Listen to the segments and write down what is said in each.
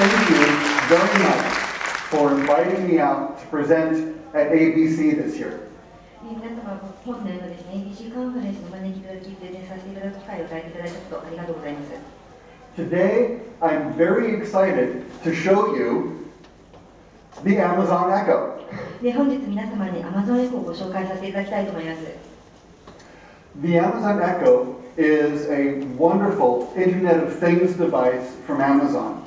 thank you very much for inviting me out to present at ABC this year. 皆様、本年のですね、ABC カンファレンスの招きいただき、プレゼンさせていただく機会を与えていただいたこと、ありがとうございます。Today, I'm very excited to show you the Amazon Echo. で、本日皆様に Amazon Echo をご紹介させていただきたいと思います。The Amazon Echo is a wonderful Internet of Things device from Amazon.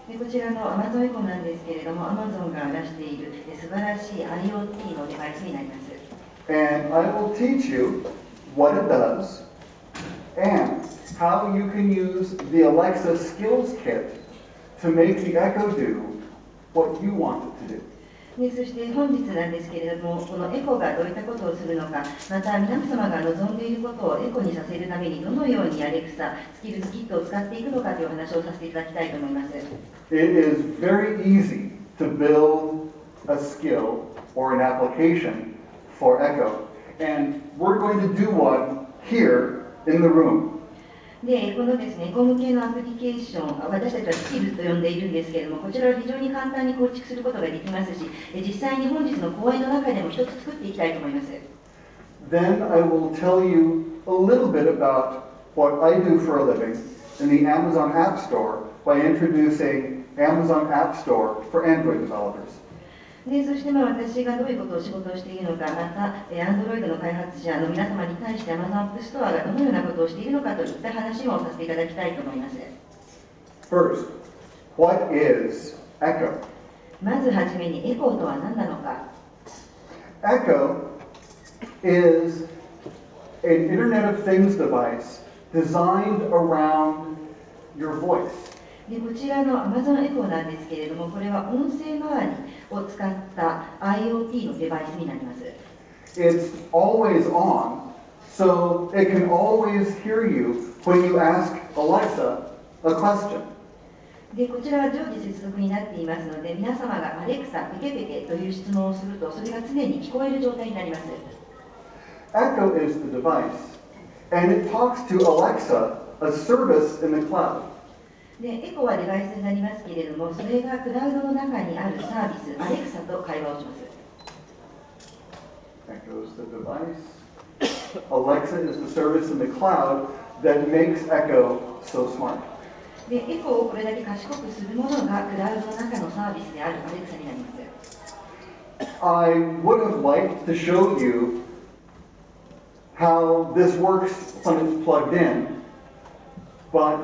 で、こちらの Amazon Echo なんですけれども、Amazon が出している素晴らしい IoT のデバイスになります。And I will teach you what it does and how you can use the Alexa Skills Kit to make the Echo do what you want it to do. で、そして本日なんですけれども、このエコがどういったことをするのか、また皆様が望んでいることをエコにさせるためにどのようにアレクサスキルズキットを使っていくのかというお話をさせていただきたいと思います。It is very easy to build a skill or an application for Echo, and we're going to do one here in the room. で、このですね、エコ向けのアプリケーション、私たちはスキルズと呼んでいるんですけれども、こちらは非常に簡単に構築することができますし、実際に本日の講演の中でも一つ作っていきたいと思います。Then I will tell you a little bit about what I do for a living in the Amazon App Store by introducing Amazon App Store for Android developers. で、そして私がどういうことを仕事をしているのか、また Android の開発者の皆様に対して Amazon App Store がどのようなことをしているのかといった話もさせていただきたいと思います。First, what is Echo? まずはじめにエコーとは何なのか。Echo is an Internet of Things device designed around your voice. で、こちらの Amazon Echo なんですけれども、これは音声周りを使った IoT のデバイスになります。It's always on, so it can always hear you when you ask Alexa a question. で、こちらは常時接続になっていますので、皆様がアレクサ、ペケペケという質問をすると、それが常に聞こえる状態になります。Echo is the device, and it talks to Alexa, a service in the cloud. で、エコはデバイスになりますけれども、それがクラウドの中にあるサービス、アレクサと会話をします。Echo is the device. Alexa is the service in the cloud that makes Echo so smart. で、エコをこれだけ賢くするものがクラウドの中のサービスであるアレクサになります。I would have liked to show you how this works when it's plugged in, but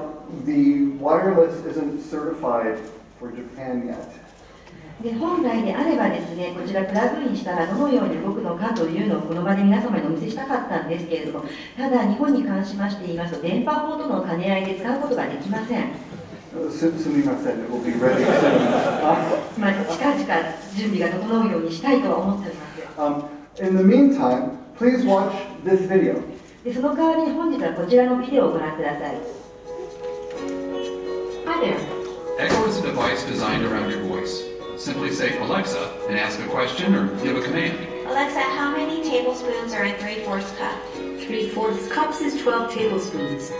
the wireless isn't certified for Japan yet. で、本来であればですね、こちらプラグインしたらどのように動くのかというのをこの場で皆様にお見せしたかったんですけれども、ただ日本に関しまして言いますと、電波法との兼ね合いで使うことができません。すみません、it will be ready soon. 近々準備が整うようにしたいとは思っております。In the meantime, please watch this video. で、その代わりに本日はこちらのビデオをご覧ください。Hi there. Echo is a device designed around your voice. Simply say Alexa and ask a question or give a command. Alexa, how many tablespoons are in 3/4 cup? 3/4 cups is 12 tablespoons.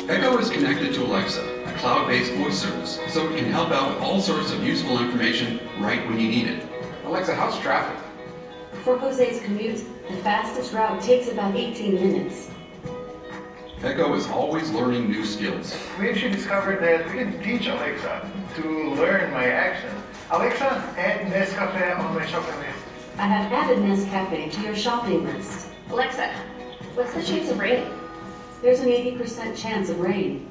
Echo is connected to Alexa, a cloud-based voice service, so it can help out with all sorts of useful information right when you need it. Alexa, how's traffic? For Jose's commute, the fastest route takes about 18 minutes. Echo is always learning new skills. We actually discovered that we can teach Alexa to learn my accent. Alexa, add Nescafe on my shopping list. I have added Nescafe to your shopping list. Alexa, what's the chance of rain? There's an 80% chance of rain.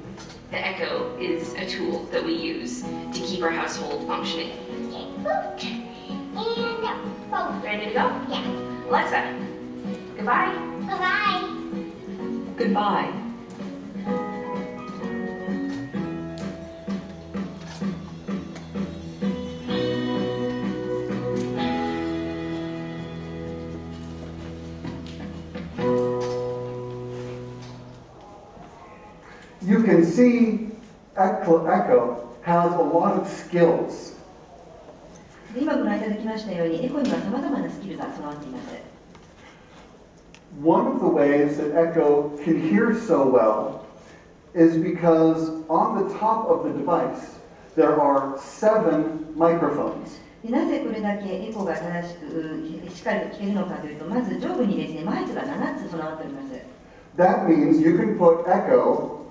The Echo is a tool that we use to keep our household functioning. Okay, book. And both. Ready to go? Yeah. Alexa, goodbye. Goodbye. Goodbye. You can see Echo has a lot of skills. 今ご覧いただきましたように、エコにはさまざまなスキルが備わっています。One of the ways that Echo can hear so well is because on the top of the device, there are 7 microphones. でなぜこれだけエコが正しくしっかりと聞けるのかというと、まず上部にですね、マイクが7つ備わっております。That means you can put echo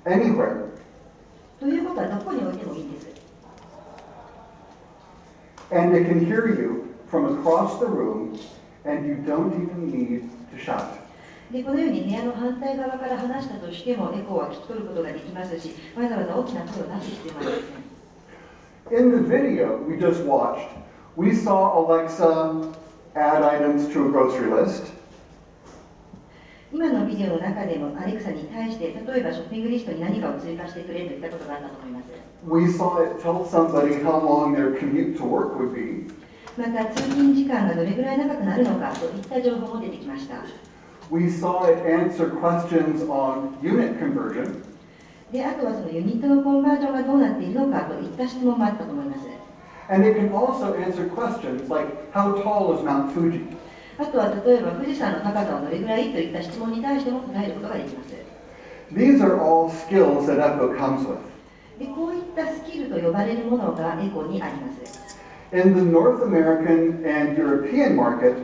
anywhere. ということはどこに置いてもいいんです。And it can hear you from across the room, and you don't even need to shout. でこのように部屋の反対側から話したとしてもエコーは聞き取ることができますし、わざわざ大きな声を出す必要はありません。In the video we just watched, we saw Alexa add items to a grocery list. 今のビデオの中でもアレクサに対して、例えばショッピングリストに何かを追加してくれといったことがあったと思います。We saw it tell somebody how long their commute to work would be. また通勤時間がどれぐらい長くなるのかといった情報も出てきました。We saw it answer questions on unit conversion. で、あとはそのユニットのコンバージョンがどうなっているのかといった質問もあったと思います。And it can also answer questions like, how tall is Mount Fuji? あとは例えば富士山の高さはどれぐらいといった質問に対しても答えることができます。 These are all skills that Echo comes with. で、こういったスキルと呼ばれるものがエコにあります。 In the North American and European market,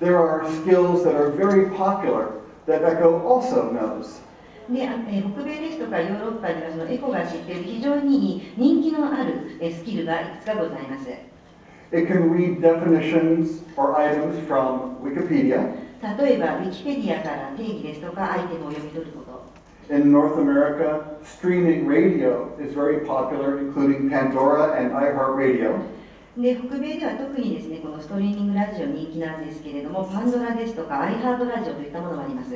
there are skills that are very popular that Echo also knows. で、北米ですとかヨーロッパではそのエコが知っている非常に人気のあるスキルがいくつかございます。 It can read definitions or items from Wikipedia. 例えば、ウィキペディアから定義ですとかアイテムを読み取ること。 In North America, streaming radio is very popular, including Pandora and iHeartRadio. で、北米では特にですね、このストリーミングラジオ人気なんですけれども、パンドラですとかアイハートラジオといったものもあります。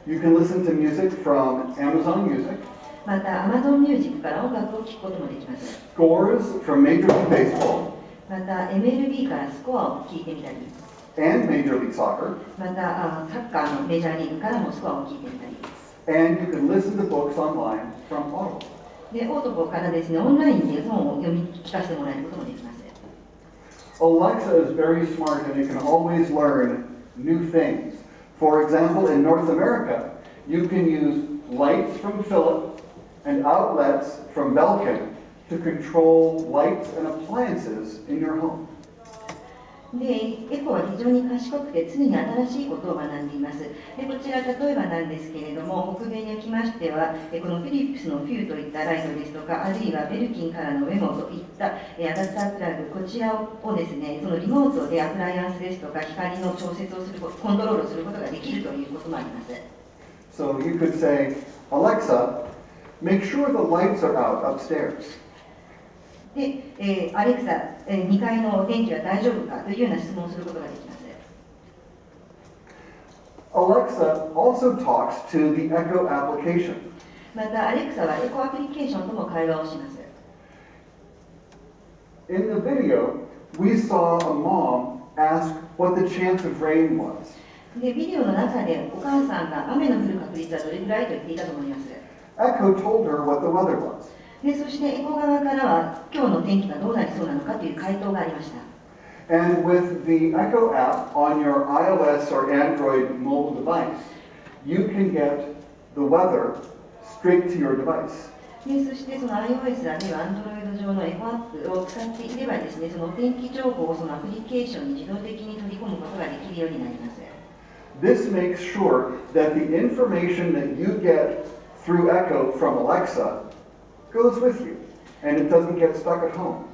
You can listen to music from Amazon Music, また、Amazon Music から音楽を聴くこともできます。 scores from Major League Baseball また、MLB からスコアを聞いてみたり、 and Major League Soccer, また、サッカーのメジャーリーグからもスコアを聞いてみたり、 and you can listen to books online from Audible. で、オートボからですね、オンラインで本を読み聞かせてもらえることもできます。 Alexa is very smart and it can always learn new things. For example, in North America, you can use lights from Philips and outlets from Belkin to control lights and appliances in your home. で、エコは非常に賢くて常に新しいことを学んでいます。で、こちら例えばなんですけれども、北米におきましては、このフィリップスのフューといったライトですとか、あるいはベルキンからのウェモといったアダプタープラグ、こちらをですね、そのリモートでアプライアンスですとか、光の調節をすること、コントロールをすることができるということもあります。So you could say, Alexa, make sure the lights are out upstairs. で、アレクサ、2階の電気は大丈夫かというような質問をすることができます。 Alexa also talks to the Echo application. また、アレクサはエコアプリケーションとも会話をします。 In the video, we saw a mom ask what the chance of rain was. で、ビデオの中でお母さんが雨の降る確率はどれくらいと言っていたと思います。 Echo told her what the weather was. で、そしてエコ側からは今日の天気がどうなりそうなのかという回答がありました。 And with the Echo app on your iOS or Android mobile device, you can get the weather straight to your device. で、そしてその iOS あるいは Android 上のエコアップを使っていればですね、その天気情報をそのアプリケーションに自動的に取り込むことができるようになります。 This makes sure that the information that you get through Echo from Alexa goes with you, and it doesn't get stuck at home.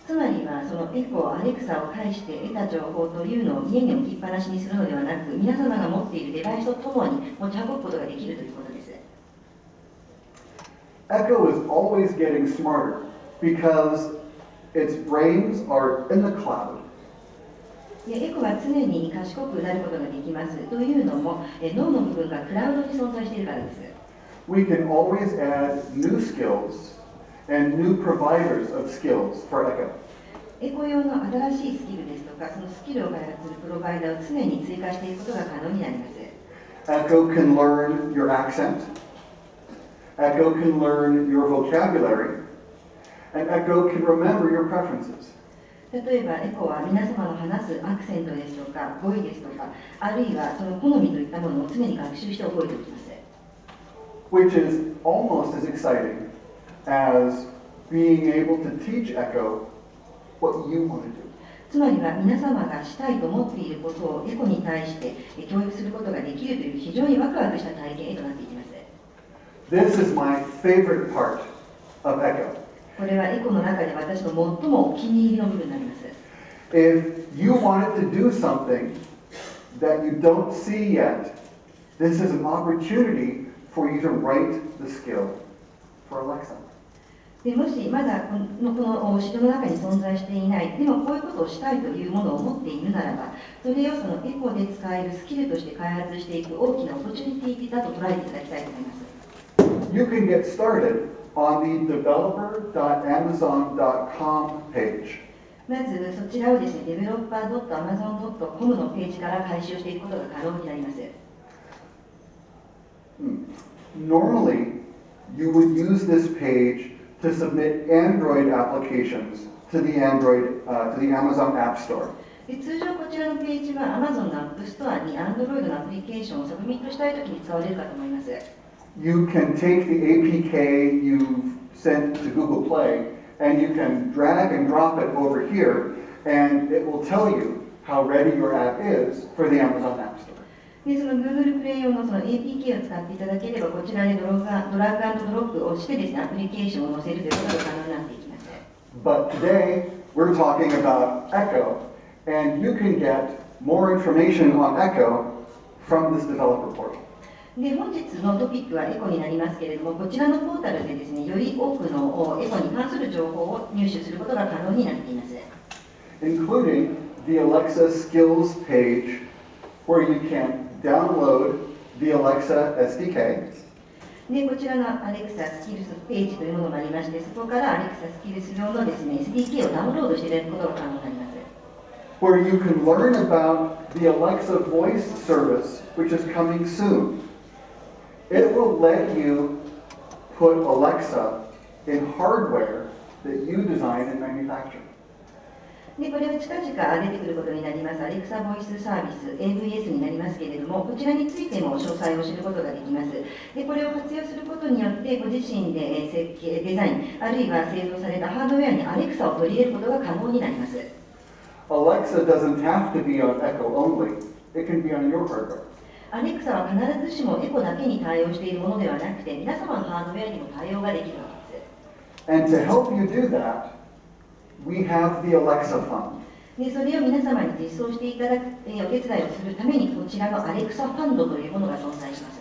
つまりはそのエコー、アレクサを介して得た情報というのを家に置きっぱなしにするのではなく、皆様が持っているデバイスとともに持ち運ぶことができるということです。 Echo is always getting smarter because its brains are in the cloud. で、エコは常に賢くなることができます。というのも、脳の部分がクラウドに存在しているからです。 We can always add new skills and new providers of skills for Echo. エコ用の新しいスキルですとか、そのスキルを開発するプロバイダーを常に追加していくことが可能になります。 Echo can learn your accent. Echo can learn your vocabulary. And Echo can remember your preferences. 例えば、エコは皆様の話すアクセントですとか、語彙ですとか、あるいはその好みといったものを常に学習して覚えておきます。which is almost as exciting as being able to teach Echo what you want to do. つまりは皆様がしたいと思っていることをエコに対して教育することができるという非常にワクワクした体験へとなっていきます。This is my favorite part of Echo. これはエコの中で私の最もお気に入りの部分になります。If you wanted to do something that you don't see yet, this is an opportunity for you to write the skill for Alexa. でもしまだこの指導の中に存在していない、でもこういうことをしたいというものを持っているならば、それをそのエコで使えるスキルとして開発していく大きなオポチュニティだと捉えていただきたいと思います。You can get started on the developer.amazon.com page. まずそちらをですね、developer.amazon.com のページから開始をしていくことが可能になります。Normally, you would use this page to submit Android applications to the Amazon App Store. で通常こちらのページは Amazon の App Store に Android のアプリケーションをサブミットしたいときに使われるかと思います。You can take the APK you've sent to Google Play and you can drag and drop it over here and it will tell you how ready your app is for the Amazon App Store. でその Google プレイ用のその APK を使っていただければ、こちらでドラッグ&ドロップをしてですね、アプリケーションを載せるということが可能になっていきます。But today, we're talking about Echo, and you can get more information on Echo from this developer portal. で本日のトピックはエコになりますけれども、こちらのポータルでですね、より多くのエコに関する情報を入手することが可能になっています。Including the Alexa skills page, where you can download the Alexa SDK. でこちらの Alexa スキルスページというものがありまして、そこから Alexa スキルス用のですね、SDK をダウンロードしていただくことが可能になります。Where you can learn about the Alexa voice service, which is coming soon. It will let you put Alexa in hardware that you design and manufacture. でこれは近々出てくることになります Alexa ボイスサービス AVS になりますけれども、こちらについても詳細を知ることができます。でこれを活用することによってご自身で設計、デザイン、あるいは製造されたハードウェアに Alexa を取り入れることが可能になります。Alexa doesn't have to be on Echo only. It can be on your hardware. Alexa は必ずしもエコだけに対応しているものではなくて、皆様のハードウェアにも対応ができるわけです。And to help you do that, we have the Alexa Fund. でそれを皆様に実装していただくお手伝いをするために、こちらの Alexa ファンドというものが存在します。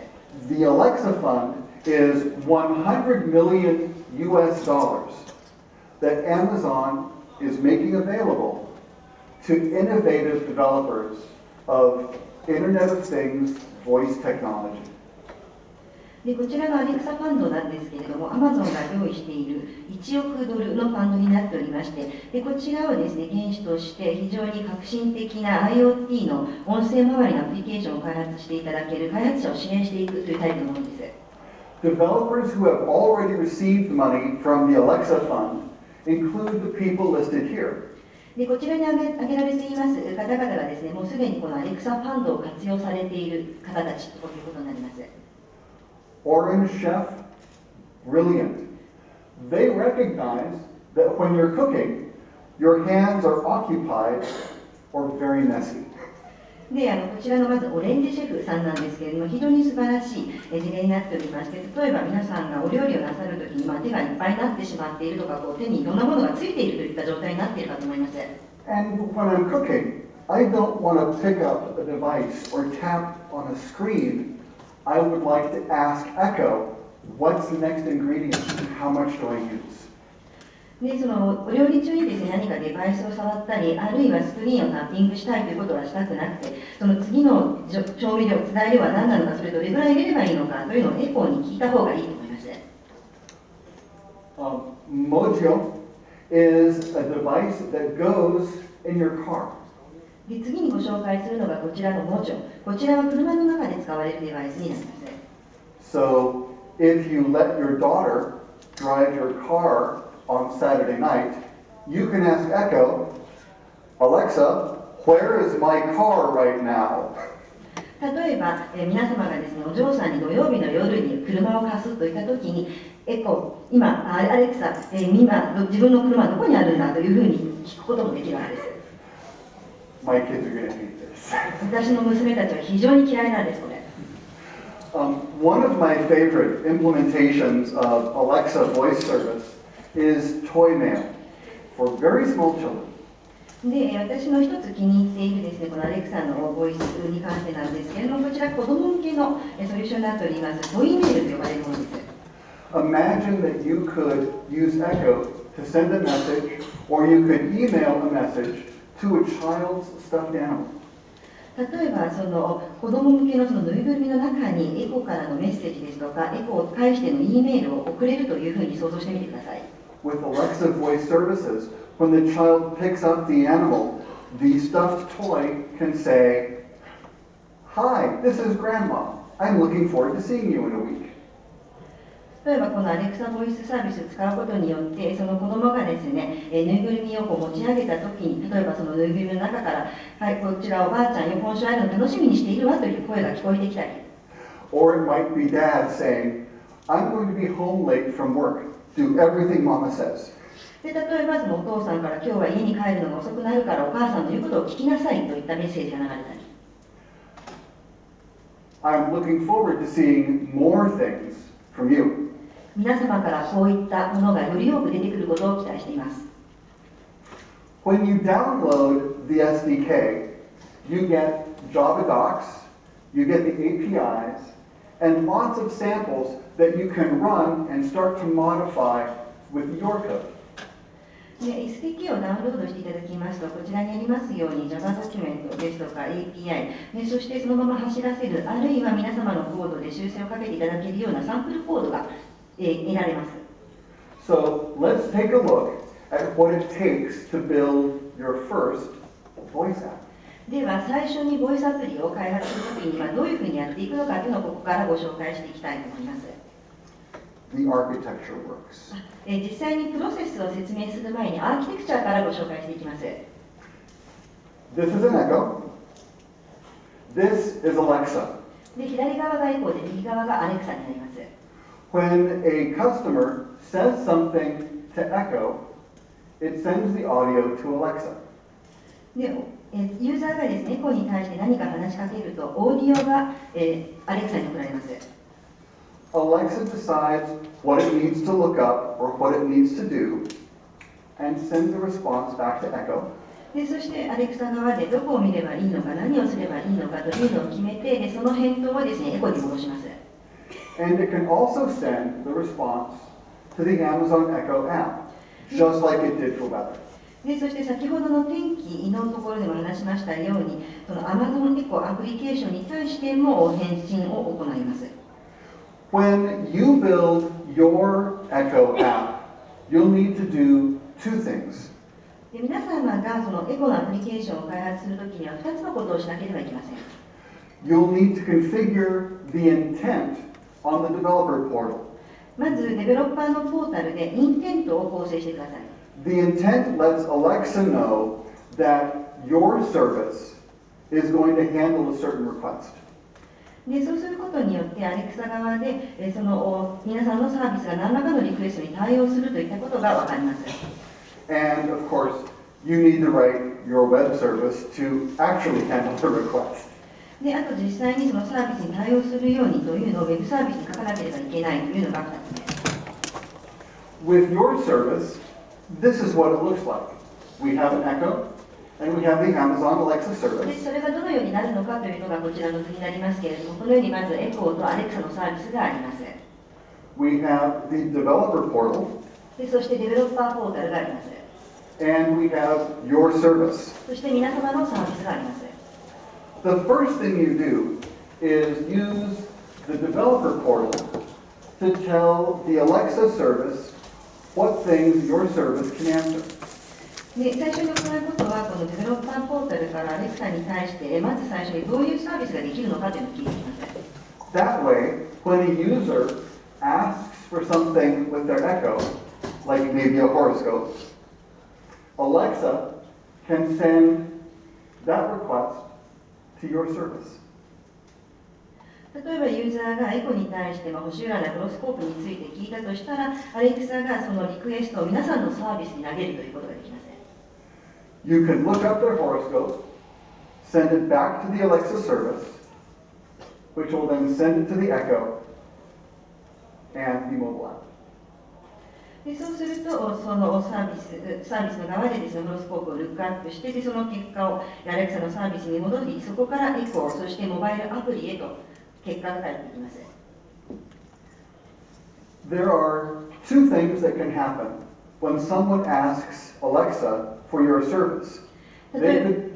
The Alexa Fund is $100 million that Amazon is making available to innovative developers of Internet of Things voice technology. でこちらの Alexa ファンドなんですけれども、Amazon が用意している1億ドルのファンドになっておりまして、でこちらをですね、原資として非常に革新的な IoT の音声周りのアプリケーションを開発していただける開発者を支援していくというタイプのものです。Developers who have already received money from the Alexa Fund include the people listed here. でこちらに挙げられています方々がですね、もうすでにこの Alexa ファンドを活用されている方たちということになります。Orange Chef, brilliant. They recognize that when you're cooking, your hands are occupied or very messy. でこちらのまずオレンジシェフさんなんですけれども、非常に素晴らしい事例になっておりまして、例えば皆さんがお料理をなさるときに、手がいっぱいになってしまっているとか、手にいろんなものがついているといった状態になっているかと思います。And when I'm cooking, I don't want to pick up a device or tap on a screen. I would like to ask Echo, what's the next ingredient and how much do I use? でそのお料理中にですね、何かデバイスを触ったり、あるいはスクリーンをタッピングしたいということはしたくなくて、その次の調味料、材料は何なのか、それどれぐらい入れればいいのかというのをエコーに聞いた方がいいと思います。Mojo is a device that goes in your car. で次にご紹介するのがこちらのモジョ。こちらは車の中で使われるデバイスになります。So if you let your daughter drive your car on Saturday night, you can ask Echo, Alexa, where is my car right now? 例えば、皆様がですね、お嬢さんに土曜日の夜に車を貸すといったときに、エコ、今、アレクサ、今、自分の車はどこにあるんだというふうに聞くこともできるわけです。My kids are going to hate this. 私の娘たちは非常に嫌いなんです、これ。One of my favorite implementations of Alexa voice service is toy mail for very small children. で、私の一つ気に入っているですね、このアレクサのボイスに関してなんですけれども、こちら子供向けのソリューションになっております、トイメールと呼ばれるものです。Imagine that you could use Echo to send a message, or you could email a message to a child's stuffed animal. 例えば、その子供向けのそのぬいぐるみの中にエコからのメッセージですとか、エコを介しての E メールを送れるというふうに想像してみてください。With Alexa voice services, when the child picks up the animal, the stuffed toy can say, "Hi, this is Grandma. I'm looking forward to seeing you in a week." 例えばこのアレクサボイスサービスを使うことによって、その子供がですね、ぬいぐるみをこう持ち上げたときに、例えばそのぬいぐるみの中から、はい、こちらおばあちゃんよ、今週会えるの楽しみにしているわという声が聞こえてきたり。Or it might be Dad saying, "I'm going to be home late from work. Do everything Mama says." で、例えばそのお父さんから今日は家に帰るのが遅くなるからお母さんの言うことを聞きなさいといったメッセージが流れたり。I'm looking forward to seeing more things from you. 皆様からこういったものがより多く出てくることを期待しています。When you download the SDK, you get Java docs, you get the APIs, and lots of samples that you can run and start to modify with your code. で SDK をダウンロードしていただきますと、こちらにありますように Java ドキュメントですとか API、そしてそのまま走らせる、あるいは皆様のコードで修正をかけていただけるようなサンプルコードが得られます。So let's take a look at what it takes to build your first voice app. では最初にボイスアプリを開発するときにはどういうふうにやっていくのかというのをここからご紹介していきたいと思います。The architecture works. 実際にプロセスを説明する前にアーキテクチャからご紹介していきます。This is an Echo. This is Alexa. で左側がエコーで右側がアレクサになります。When a customer says something to Echo, it sends the audio to Alexa. でユーザーがですね、エコーに対して何か話しかけると、オーディオが、アレクサに送られます。Alexa decides what it needs to look up or what it needs to do and sends a response back to Echo. でそしてアレクサ側でどこを見ればいいのか、何をすればいいのかというのを決めて、でその返答をですね、エコに戻します。And it can also send the response to the Amazon Echo app, just like it did for weather. でそして先ほどの天気のところでも話しましたように、その Amazon エコアプリケーションに対しても返信を行います。When you build your Echo app, you'll need to do two things. で皆様がそのエコのアプリケーションを開発するときには2つのことをしなければいけません。You'll need to configure the intent on the developer portal. まずデベロッパーのポータルでインテントを構成してください。The intent lets Alexa know that your service is going to handle a certain request. でそうすることによってアレクサ側でその皆さんのサービスが何らかのリクエストに対応するといったことが分かります。And of course, you need to write your web service to actually handle the request. であと実際にそのサービスに対応するようにというのをウェブサービスに書かなければいけないというのが2つ目。With your service, this is what it looks like. We have an Echo, and we have the Amazon Alexa で service. それがどのようになるのかというのがこちらの図になりますけれども、このようにまずエコーとアレクサのサービスがあります。 We have the developer portal, でそしてデベロッパーポータルがあります。 and we have your service. そして皆様のサービスがあります。 The first thing you do is use the developer portal to tell the Alexa service what things your service can answer. で最初に行うことは、このデベロッパーポータルからアレクサに対して、まず最初にどういうサービスができるのかというのを聞いていきます。 That way, when a user asks for something with their Echo, like maybe a horoscope, Alexa can send that request to your service. 例えばユーザーがエコに対して星占いホロスコープについて聞いたとしたら、アレクサがそのリクエストを皆さんのサービスに投げるということができます。You can look up their horoscope, send it back to the Alexa service, which will then send it to the Echo and the mobile app. でそうすると、そのサービスの側でですね、ホロスコープをルックアップして、でその結果をアレクサのサービスに戻り、そこからエコー、そしてモバイルアプリへと結果が返ってきます。There are two things that can happen when someone asks Alexa for your service. They could,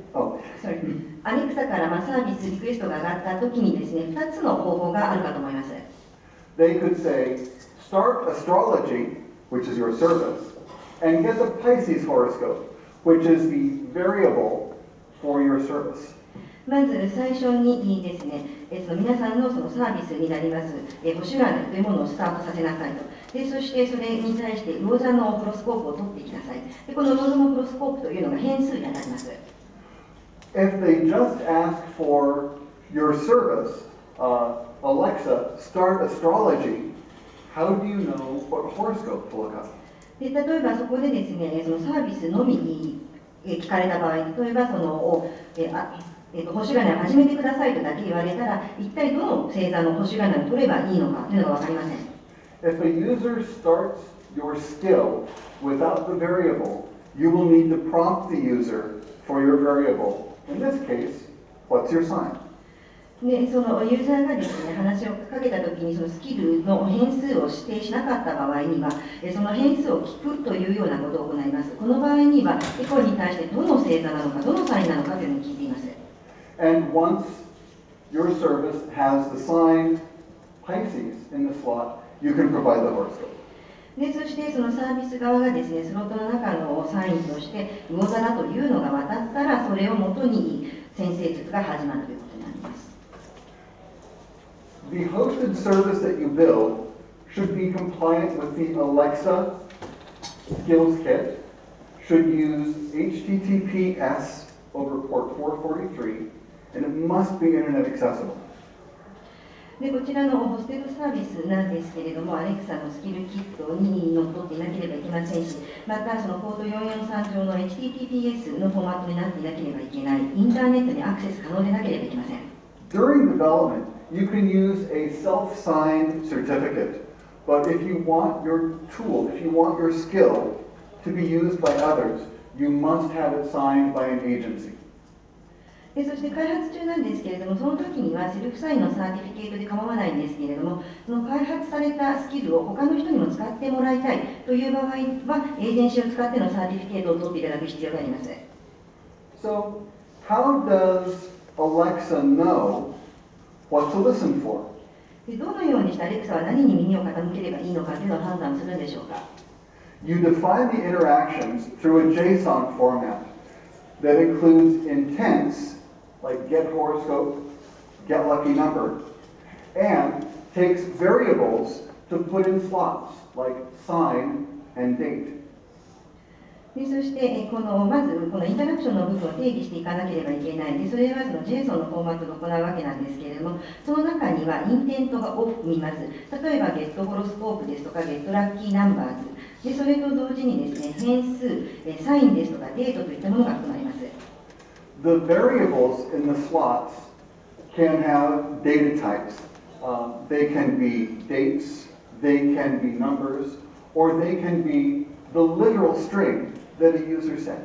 Sorry. アレクサからサービスリクエストが上がったときにですね、2つの方法があるかと思います。They could say, start astrology, which is your service, and get the Pisces horoscope, which is the variable for your service. まず最初にですね、その皆さんのそのサービスになります、星占いというものをスタートさせなさいと。でそしてそれに対して魚座のホロスコープを取ってきなさい。でこの魚座のホロスコープというのが変数になります。If they just ask for your service, Alexa, start astrology, how do you know what horoscope to look up? で例えばそこでですね、そのサービスのみに聞かれた場合、例えばその星占いを始めてくださいとだけ言われたら、一体どの星座の星占いを取ればいいのかというのが分かりません。If a user starts your skill without the variable, you will need to prompt the user for your variable. In this case, what's your sign? でそのユーザーがですね、話をかけたときにそのスキルの変数を指定しなかった場合には、その変数を聞くというようなことを行います。この場合には、エコに対してどの星座なのか、どのサインなのかというのを聞いています。And once your service has the sign Pisces in the slot, you can provide the horoscope. でそしてそのサービス側がですね、スロットの中のサインとして魚座だというのが渡ったら、それをもとに先生術が始まるということになります。The hosted service that you build should be compliant with the Alexa Skills Kit, should use HTTPS over port 443, and it must be internet accessible. でこちらのホステッドサービスなんですけれども、アレクサのスキルキットにのっとっていなければいけませんし、またそのポート443上の HTTPS のフォーマットになっていなければいけない、インターネットにアクセス可能でなければいけません。During development, you can use a self-signed certificate, but if you want your tool, if you want your skill to be used by others, you must have it signed by an agency. でそして開発中なんですけれども、その時にはセルフサインのサーティフィケートで構わないんですけれども、その開発されたスキルを他の人にも使ってもらいたいという場合は、エージェンシーを使ってのサーティフィケートを取っていただく必要があります。So, how does Alexa know what to listen for? でどのようにしてアレクサは何に耳を傾ければいいのかというのを判断するんでしょうか。You define the interactions through a JSON format that includes intents, like get horoscope, get lucky number, and takes variables to put in slots, like sign and date. でそしてまずこのインタラクションの部分を定義していかなければいけないで、それはその JSON のフォーマットで行うわけなんですけれども、その中にはインテントが多く見ます。例えばゲットホロスコープですとかゲットラッキーナンバーズで、それと同時にですね、変数、サインですとかデートといったものが含まれます。The variables in the slots can have data types. They can be dates, they can be numbers, or they can be the literal string that a user said.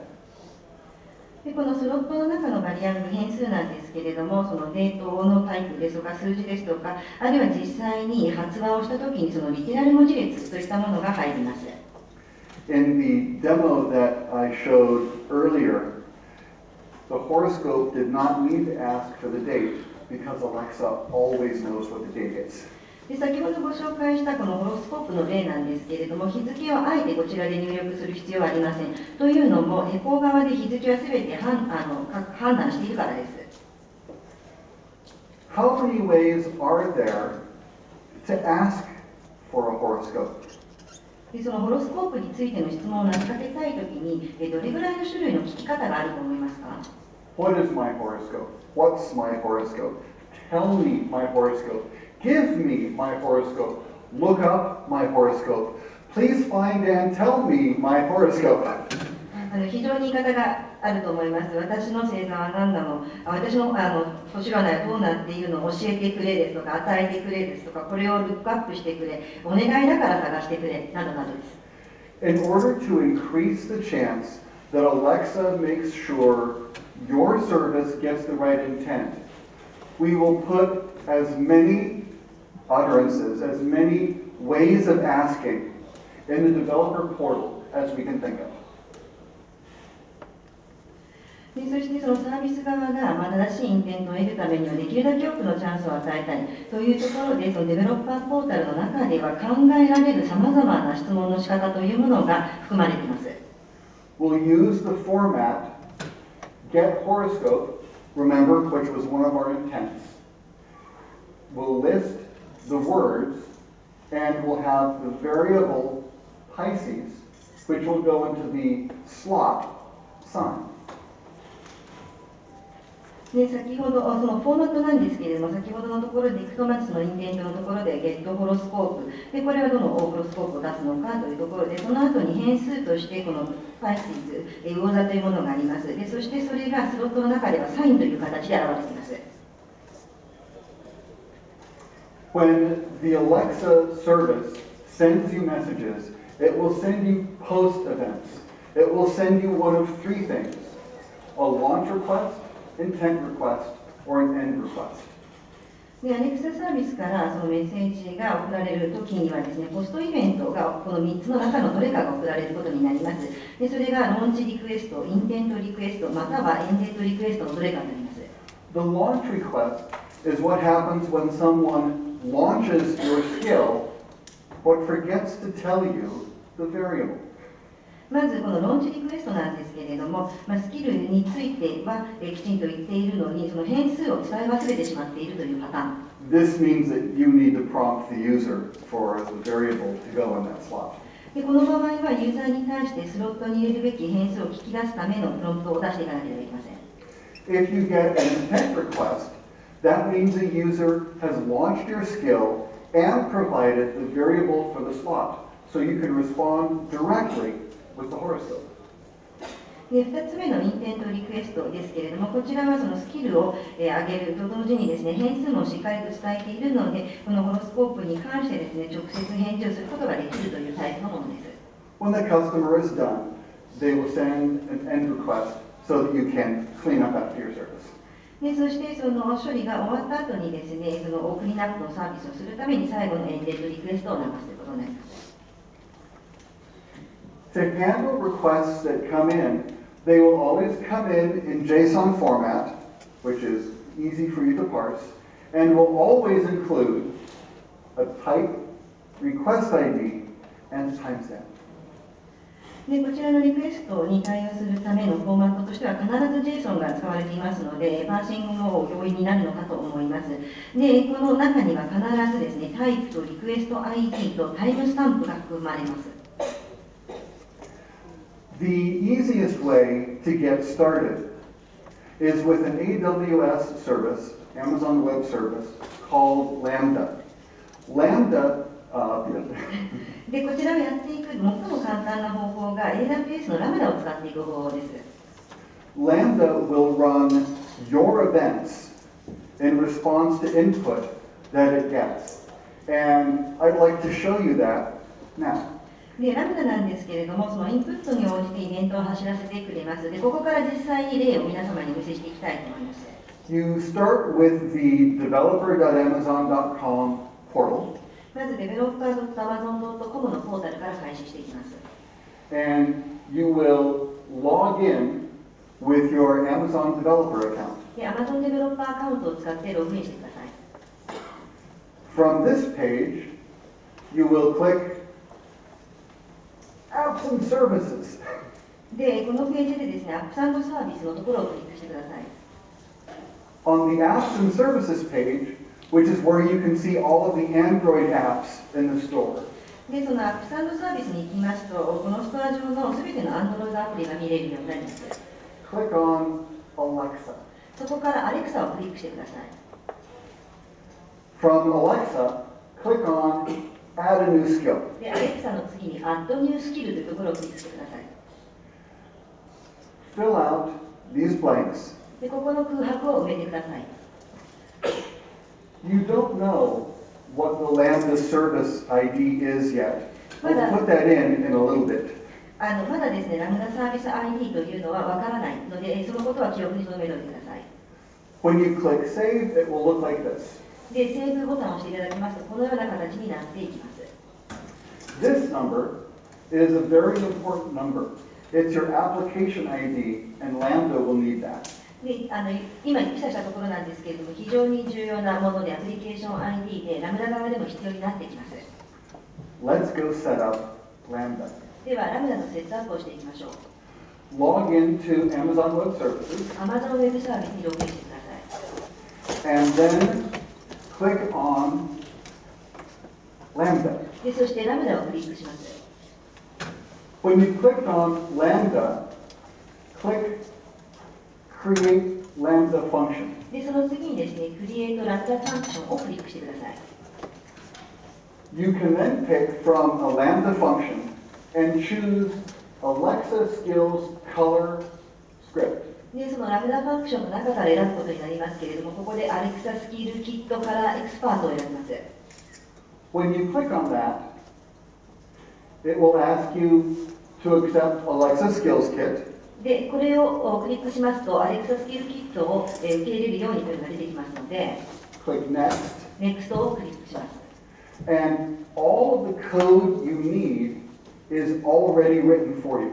でこのスロットの中のバリアブル変数なんですけれども、そのデートのタイプですとか数字ですとか、あるいは実際に発話をしたときにそのリテラル文字列といったものが入ります。In the demo that I showed earlier, the horoscope did not need to ask for the date because Alexa always knows what the date is. で先ほどご紹介したこのホロスコープの例なんですけれども、日付をあえてこちらで入力する必要はありません。というのも、エコー側で日付はすべて判断しているからです。How many ways are there to ask for a horoscope? でそのホロスコープについての質問を投げかけたいときに、どれぐらいの種類の聞き方があると思いますか？ What is my horoscope? What's my horoscope? tell me my horoscope, give me my horoscope, look up my horoscope, please find and tell me my horoscope. 非常に言い方があると思います。私の星座は何なの、私の星占いはどうなっているのを教えてくれですとか、与えてくれですとか、これをルックアップしてくれ、お願いだから探してくれ、などなどです。In order to increase the chance that Alexa makes sure your service gets the right intent, we will put as many utterances, as many ways of asking in the developer portal as we can think of. でそしてそのサービス側が正しいインテントを得るためにはできるだけ多くのチャンスを与えたいというところで、そのデベロッパーポータルの中では考えられるさまざまな質問の仕方というものが含まれています。We'll use the format get horoscope, remember, which was one of our intents. We'll list the words and we'll have the variable Pisces, which will go into the slot sign. で先ほどそのフォーマットなんですけれども、先ほどのところでいくとまずそのインテントのところでゲットホロスコープで、これはどのホロスコープを出すのかというところで、その後に変数としてこのパイシーズ魚座というものがあります。でそしてそれがスロットの中ではサインという形で表れています。When the Alexa service sends you messages, it will send you post events. It will send you one of three things: a launch request, intent request, or an end request. で、アレクササービスからそのメッセージが送られるときにはですね、ポストイベントがこの3つの中のどれかが送られることになります。で、それがローンチリクエスト、インテントリクエスト、またはエンデッドリクエストのどれかになります。The launch request is what happens when someone launches your skill but forgets to tell you the variable. まずこのローンチリクエストなんですけれども、スキルについてはきちんと言っているのに、その変数を伝え忘れてしまっているというパターン。This means that you need to prompt the user for the variable to go in that slot. でこの場合はユーザーに対してスロットに入れるべき変数を聞き出すためのプロンプトを出していかなければいけません。If you get an intent request, that means the user has launched your skill and provided the variable for the slot, so you can respond directly with the horoscope. で2つ目のインテントリクエストですけれども、こちらはそのスキルを上げると同時にですね、変数もしっかりと伝えているので、このホロスコープに関してですね、直接返事をすることができるというタイプのものです。When the customer is done, they will send an end request so that you can clean up after your service. でそしてその処理が終わった後にですね、そのオープニングアップのサービスをするために最後のエンデッドリクエストを流すということになります。To handle requests that come in, they will always come in JSON format, which is easy for you to parse, and will always include a type, request ID, and timestamp. でこちらのリクエストに対応するためのフォーマットとしては必ず JSON が使われていますので、パーシングも容易になるのかと思います。で、この中には必ずですね、タイプとリクエスト ID とタイムスタンプが含まれます。The easiest way to get started is with an AWS service, Amazon Web Service, called Lambda. Lambda, でこちらをやっていく最も簡単な方法が AWS のラムダを使っていく方法です。Lambda will run your events in response to input that it gets. And I'd like to show you that now. でラムダなんですけれども、そのインプットに応じてイベントを走らせてくれます。でここから実際に例を皆様にお見せしていきたいと思います。You start with the developer.amazon.com portal. まず developer.amazon.com のポータルから開始していきます。And you will log in with your Amazon developer account. で Amazon デベロッパーアカウントを使ってログインしてください。From this page, you will click Apps and Services. でこのページでですね、アップサンドサービスのところをクリックしてください。On the Apps and Services page, which is where you can see all of the Android apps in the store. でそのアップサンドサービスに行きますと、このストア上のすべての Android アプリが見れるようになります。Click on Alexa. そこから Alexa をクリックしてください。from Alexa, click on Add a New Skill. で、アレクサの次に Add New Skill というところをクリックしてください。Fill out these blanks. で、ここの空白を埋めてください。You don't know what the Lambda service ID is yet. We'll put that in a little bit. まだですね、ラムダサービス ID というのはわからないので、そのことは記憶に留めておいてください。When you click Save, it will look like this. で、セーブボタンを押していただきますと、このような形になっていきます。This number is a very important number. It's your application ID, and Lambda will need that. で、今記載したところなんですけれども、非常に重要なもので、アプリケーション ID で、ラムダ側でも必要になってきます。Let's go set up Lambda. では、ラムダのセットアップをしていきましょう。Log into Amazon Web Services, Amazon Web サービスにログインしてください。 and then click on Lambda. で、そしてラムダをクリックします。When you click on Lambda, click Create Lambda Function. で、その次にですね、Create Lambda Function をクリックしてください。You can then pick from a Lambda function and choose Alexa Skills Color Script. で、そのラムダファンクションの中から選ぶことになりますけれども、ここで Alexa Skill Kit から Expert を選びます。When you click on that, it will ask you to accept Alexa Skills Kit. で、これをクリックしますと、Alexa Skill Kit を受け入れるようにというのが出てきますので、Click Next. Next をクリックします。And all of the code you need is already written for you.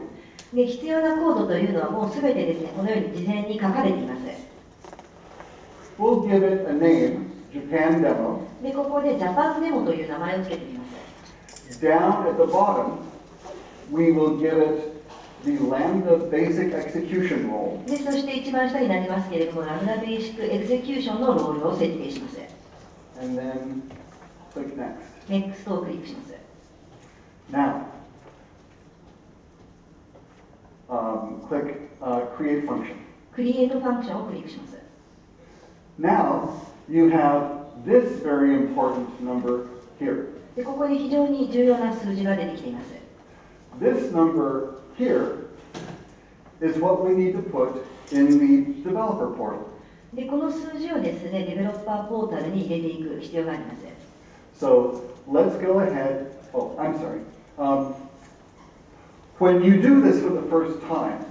で、必要なコードというのはもうすべてですね、このように事前に書かれています。We'll give it a name, Japan Demo. で、ここで Japan Demo という名前を付けてみます。Down at the bottom, we will give it the Lambda Basic Execution Role. で、そして一番下になりますけれども、ラムダベーシックエグゼキューションのロールを設定します。And then click Next. Next をクリックします。Now, click Create Function. クリエイトファンクションをクリックします。Now, you have this very important number here. で、ここに非常に重要な数字が出てきています。This number here is what we need to put in the developer portal. で、この数字をですね、デベロッパーポータルに入れていく必要があります。So let's go ahead. Oh, I'm sorry. When you do this for the first time,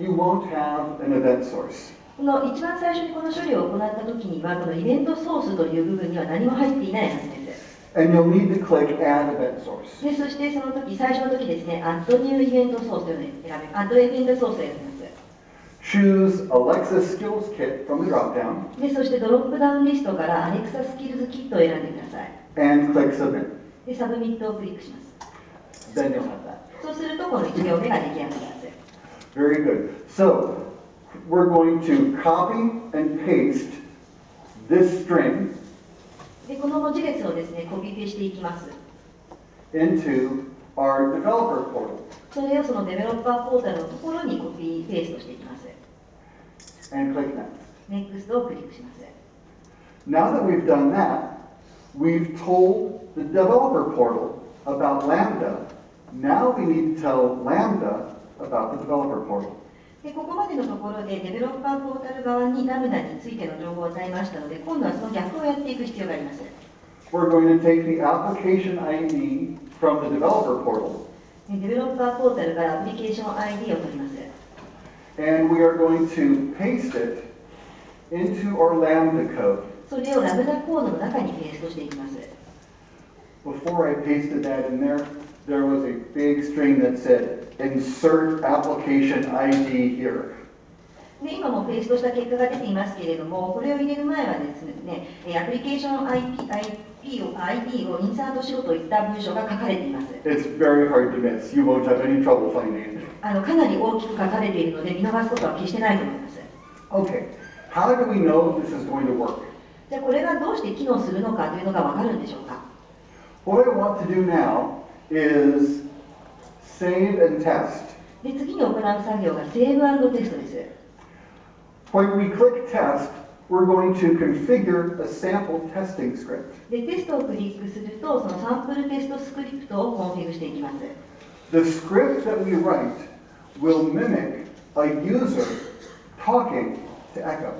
you won't have an event source. この一番最初にこの処理を行ったときには、このイベントソースという部分には何も入っていないはずです。And you'll need to click Add Event Source. で、そしてその時、最初の時ですね、Add New Event Source というのを選べ、Add Event Source を選びます。Choose Alexa Skills Kit from the dropdown で、そしてドロップダウンリストから Alexa Skills Kit を選んでください。and click Submit. で、サブミットをクリックします。 Then you'll have that. そうすると、この1行目が出来上がります。 Very good. So we're going to copy and paste this string で、この文字列をですね、コピペしていきます。 into our developer portal それをそのデベロッパーポータルのところにコピーペーストしていきます。 and click Next. NEXT をクリックします。 Now that we've done that, we've told the developer portal about Lambda. Now we need to tell Lambda about the developer portal. で、ここまでのところでデベロッパーポータル側にラムダについての情報を与えましたので、今度はその逆をやっていく必要があります。 We're going to take the application ID from the developer portal, で、デベロッパーポータルからアプリケーション ID を取ります。 and we are going to paste it into our Lambda code. それをラムダコードの中にペーストしていきます。 Before I pasted that in there, there was a big string that said, insert application ID here. で、今もペーストした結果が出ていますけれども、これを入れる前はですね、アプリケーション ID をインサートしろといった文章が書かれています。 It's very hard to miss. You won't have any trouble finding it. かなり大きく書かれているので、見逃すことは決してないと思います。 Okay, how do we know if this is going to work? じゃあ、これがどうして機能するのかというのがわかるんでしょうか。 What I want to do now is save and test. で、次に行う作業がセーブ&テストです。 When we click test, we're going to configure a sample testing script. で、テストをクリックすると、そのサンプルテストスクリプトをコンフィグしていきます。The script that we write will mimic a user talking to Echo.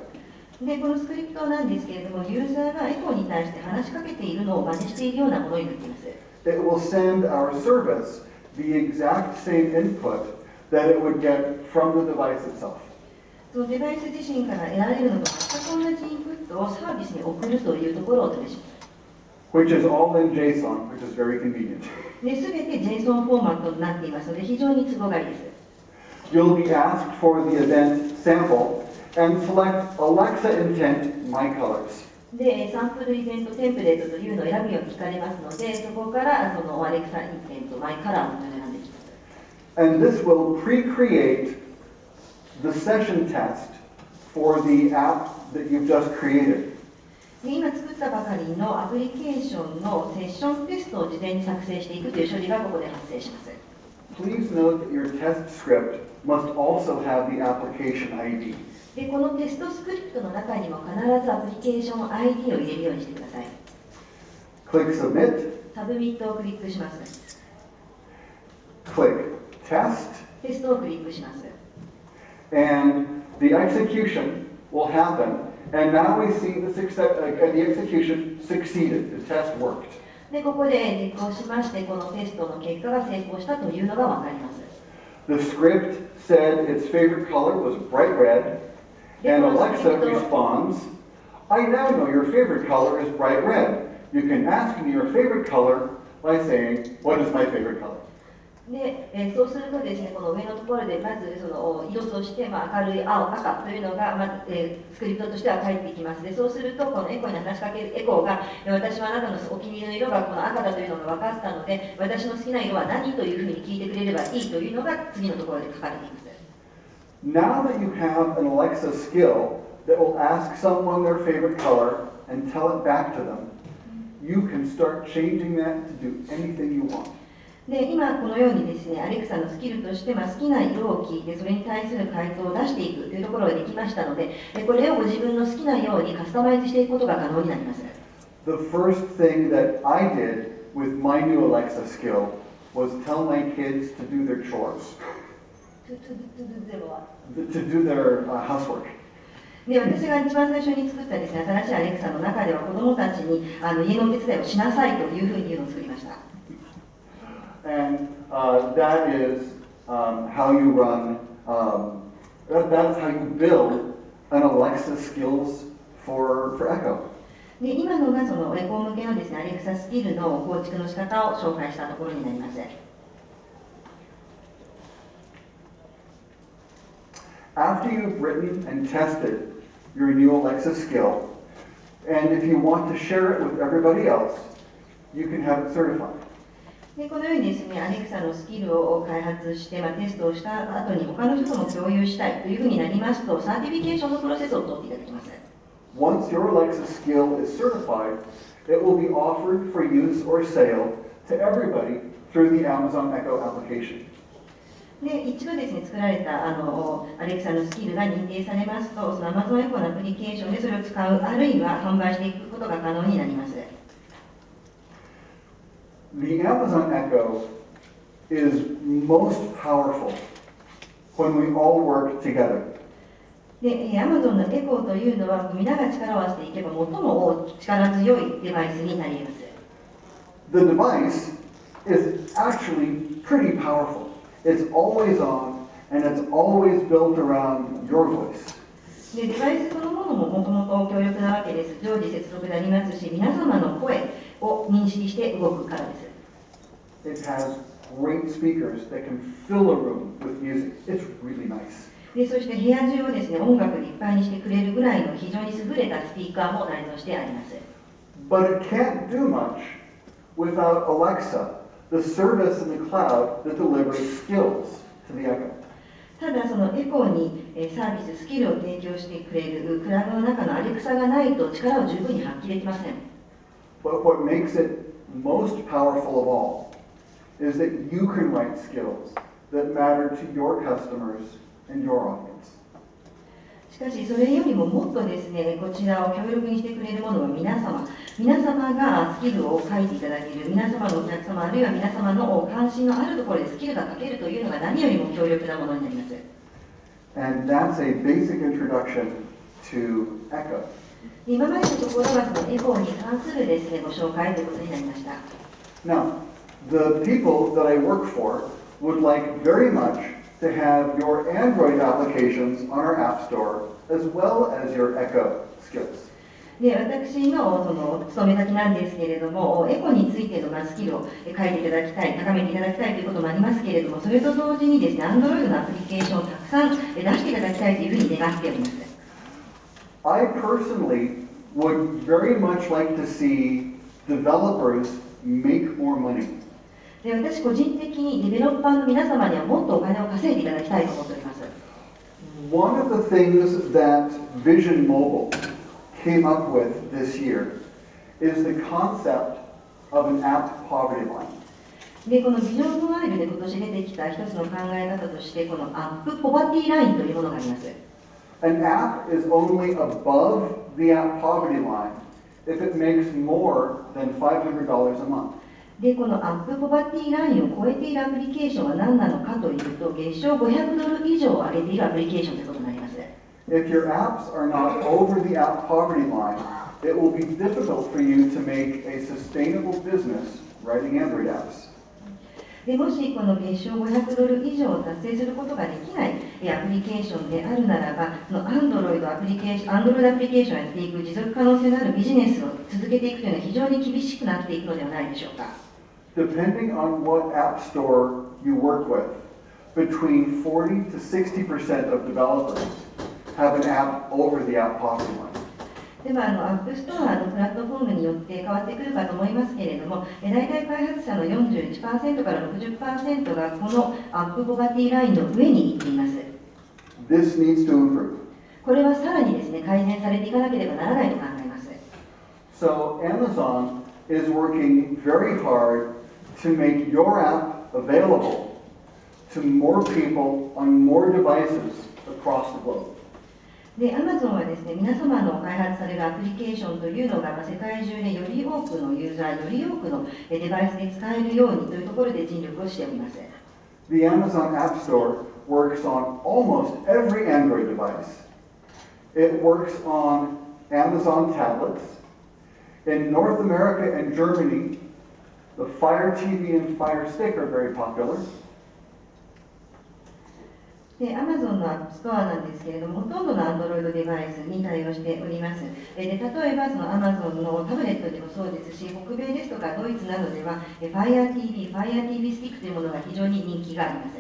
で、このスクリプトなんですけれども、ユーザーがエコーに対して話しかけているのを真似しているようなものになっています。It will send our service the exact same input that it would get from the device itself. そのデバイス自身から得られるのと全く同じインプットをサービスに送るというところをお試します。Which is all in JSON, which is very convenient. で、すべて JSON フォーマットになっていますので、非常に都合がいいです。You'll be asked for the event sample and select Alexa intent my colors. で、サンプルイベントテンプレートというのを選ぶように聞かれますので、そこからその Alexa インテント、マイカラーというのを選んでいきます。And this will pre-create the session test for the app that you've just created. で、今作ったばかりのアプリケーションのセッションテストを事前に作成していくという処理がここで発生します。Please note that your test script must also have the application ID. で、このテストスクリプトの中にも必ずアプリケーション ID を入れるようにしてください。Click Submit, サブミットをクリックします。 click Test, テストをクリックします。 and the execution will happen. And now we see the execution succeeded. The test worked. で、ここで実行しまして、このテストの結果が成功したというのがわかります。 The script said its favorite color was bright red, and Alexa responds, I now know your favorite color is bright red. You can ask me your favorite color by saying, what is my favorite color? で、そうするとですね、この上のところでまずその色として、明るい青、赤というのが、スクリプトとしては返ってきます。で、そうすると、このエコーに話しかけるエコーが、私はあなたのお気に入りの色がこの赤だというのが分かったので、私の好きな色は何というふうに聞いてくれればいいというのが次のところで書かれています。Now that you have an Alexa skill that will ask someone their favorite color and tell it back to them, you can start changing that to do anything you want. で、今このようにですね、アレクサのスキルとして、好きな色を聞いて、それに対する回答を出していくというところができましたので、これをご自分の好きなようにカスタマイズしていくことが可能になります。The first thing that I did with my new Alexa skill was tell my kids to do their chores, to do their housework. で、私が一番最初に作ったですね、新しいアレクサの中では子どもたちに家のお手伝いをしなさいというふうに言うのを作りました。And that is how you run, that's how you build an Alexa skills for Echo. で、今のがそのエコー向けのですね、アレクサスキルの構築の仕方を紹介したところになります。After you've written and tested your new Alexa skill, and if you want to share it with everybody else, you can have it certified. で、このようにですね、アレクサのスキルを開発して、テストをした後に他の人とも共有したいというふうになりますと、サーティフィケーションのプロセスを取っていただきます。Once your Alexa skill is certified, it will be offered for use or sale to everybody through the Amazon Echo application. で、一度ですね、作られたアレクサのスキルが認定されますと、その Amazon Echo のアプリケーションでそれを使う、あるいは販売していくことが可能になります。The Amazon Echo is most powerful when we all work together. で、Amazon のエコーというのは、皆が力を合わせていけば、最も力強いデバイスになります。The device is actually pretty powerful. It's always on, and it's always built around your voice. で、デバイスそのものももともと強力なわけです。常時接続でありますし、皆様の声を認識して動くからです。It has great speakers that can fill a room with music. It's really nice. で、そして部屋中をですね、音楽でいっぱいにしてくれるぐらいの非常に優れたスピーカーも内蔵してあります。But it can't do much without Alexa, the service in the cloud that delivers skills to the Echo. ただ、そのエコーにサービス、スキルを提供してくれるクラウドの中のアレクサがないと力を十分に発揮できません。But what makes it most powerful of all is that you can write skills that matter to your customers and your audience. しかしそれよりももっとですね、こちらを強力にしてくれるものは皆様がスキルを書いていただける、皆様のお客様、あるいは皆様の関心のあるところでスキルが書けるというのが何よりも強力なものになります。And that's a basic introduction to Echo. 今までのところはそのエコーに関するですね、ご紹介ということになりました。Now, the people that I work for would like very much to have your Android applications on our App Store as well as your Echo skills. で、私のその勤め先なんですけれども、エコについてのスキルを書いていただきたい、高めていただきたいということもありますけれども、それと同時にですね、Android のアプリケーションをたくさん出していただきたいというふうに願っております。I personally would very much like to see developers make more money. で、私個人的にデベロッパーの皆様にはもっとお金を稼いでいただきたいと思っております。One of the things that Vision Mobile came up with this year is the concept of an app poverty line. で、このビジョンモバイルで今年出てきた一つの考え方として、このアップポバティラインというものがあります。An app is only above the app poverty line if it makes more than $500 a month. で、このアップポバティラインを超えているアプリケーションは何なのかというと、月賞$500以上上げているアプリケーションということになります。If your apps are not over the app poverty line, it will be difficult for you to make a sustainable business writing Android apps. で、もしこの月賞$500以上を達成することができないアプリケーションであるならば、その Android アプリケーションをやっていく持続可能性のあるビジネスを続けていくというのは非常に厳しくなっていくのではないでしょうか。Depending on what app store you work with, between 40 to 60% of developers have an app over the app poverty line. ではアップストアのプラットフォームによって変わってくるかと思いますけれども、大体開発者の 41% から 60% がこのアップポバティラインの上に行っています。This needs to improve. これはさらにですね、改善されていかなければならないと考えます。So Amazon is working very hard to make your app available to more people on more devices across the globe. で、Amazon はですね、皆様の開発されるアプリケーションというのが、世界中でより多くのユーザー、より多くのデバイスで使えるようにというところで尽力をしております。The Amazon App Store works on almost every Android device. It works on Amazon tablets. In North America and Germany, the Fire TV and Fire Stick are very popular. で、Amazon のアップストアなんですけれども、ほとんどの Android デバイスに対応しております。で、例えばその Amazon のタブレットでもそうですし、北米ですとかドイツなどでは Fire TV、Fire TV Stick というものが非常に人気があります。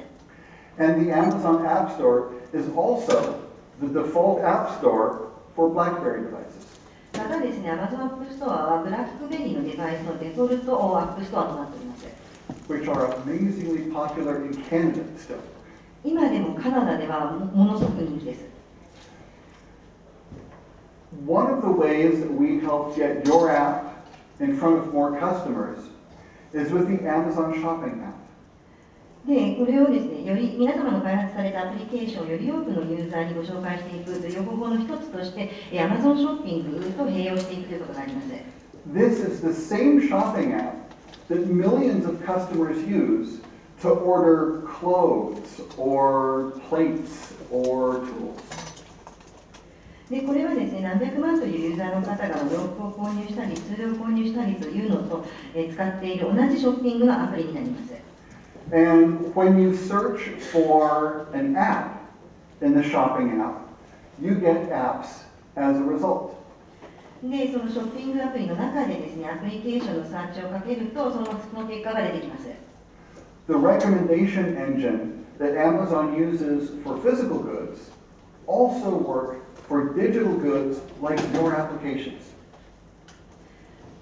And the Amazon App Store is also the default app store for BlackBerry devices. またですね、Amazon アップストアはブラックベリーのデバイスのデフォルトアップストアとなっております。Which are amazingly popular in Canada still. 今でもカナダではものすごく人気です。One of the ways that we help get your app in front of more customers is with the Amazon Shopping app. で、これをですね、より皆様の開発されたアプリケーションをより多くのユーザーにご紹介していくという方法の一つとして、Amazon ショッピングと併用していくということがあります。This is the same shopping app that millions of customers use to order clothes or plates or tools. で、これはですね、何百万というユーザーの方が洋服を購入したり、ツールを購入したりというのと、使っている同じショッピングのアプリになります。And when you search for an app in the shopping app, you get apps as a result. で、そのショッピングアプリの中でですね、アプリケーションのサーチをかけると、その結果が出てきます。The recommendation engine that Amazon uses for physical goods also work for digital goods like your applications.